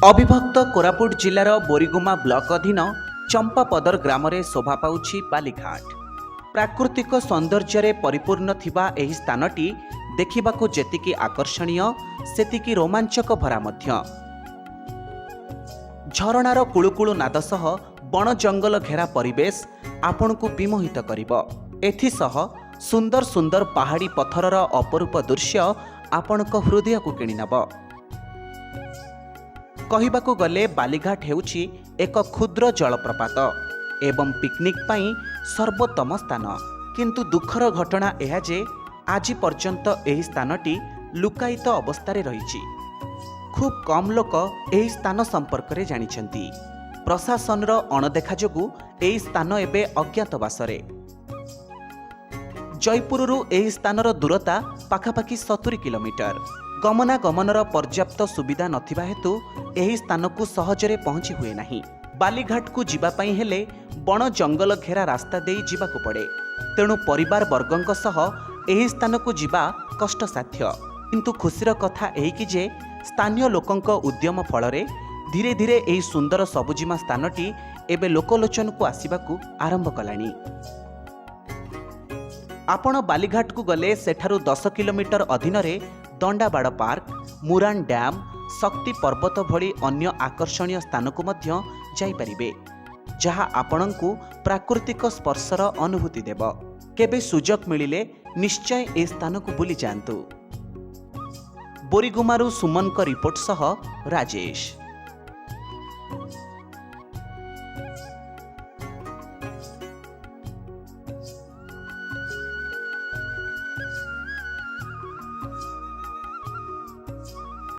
अविभक्त Koraput जिलार Boriguma block अधीन चंपापदर ग्राम रे शोभा पाउछि बालीघाट। प्राकृतिक सौंदर्य परिपूर्ण थिबा एही स्थानटी देखिबाकू जेतिकी आकर्षणीय सेतिकी रोमांचक भरा मध्य। झरणार कुळुकुळु नाद सह बण जंगल घेरा परिवेश आपणकू विमोहित करिब। एथिसह सुंदर सुंदर पहाड़ी पथरर अपरूप दृश्य आपणक हृदय को किणी नब। कहिबाकू गले बालीघाट हेउछि एक क्षुद्र जलप्रपात एवं पिकनिक पाई सर्वोत्तम स्थान। किंतु दुखर घटना यह जे आज पर्यंत एही स्थानटी लुकायित अवस्था रही। खूब कम लोक एही स्थान संपर्क रे जानिछंती। प्रशासन अणदेखा जोगु एही स्थान एबे अज्ञातवासरे। जयपुररू एही स्थानर दूरता पाखापाखि 70 किलोमीटर। गमनागमनर पर्याप्त सुविधा नथिबा हेतु एही स्थान को सहजरे पहुंची हुए नहीं। बालीघाट को जीवा पई हेले बण जंगल घेरा रास्ता देई जीवाकू पड़े। तेणु परिवार वर्गंक सह एही स्थान को जीवा कष्टसाध्य। किंतु खुशीर कथा एही कि जे स्थानीय लोकंक उद्यम फलरे धीरे धीरे एही सुंदर सबुजिमा स्थानटी एबे लोकलोचन को आसीबाकू आरंभ कलानी। आपण बालीघाट को गले सेठारु 10 किलोमीटर अधीन रे दंडाबाड़ पार्क, मुरान डैम, शक्ति पर्वत भली अन्य आकर्षणीय स्थान को मध्य जाई परिबे, जहा आपणंकु प्राकृतिक स्पर्शर अनुभूति देव। केबे सुजोग मिलिले निश्चय ए स्थान को बुली जांतु। बोरीगुमारू सुमन को रिपोर्ट सह राजेश।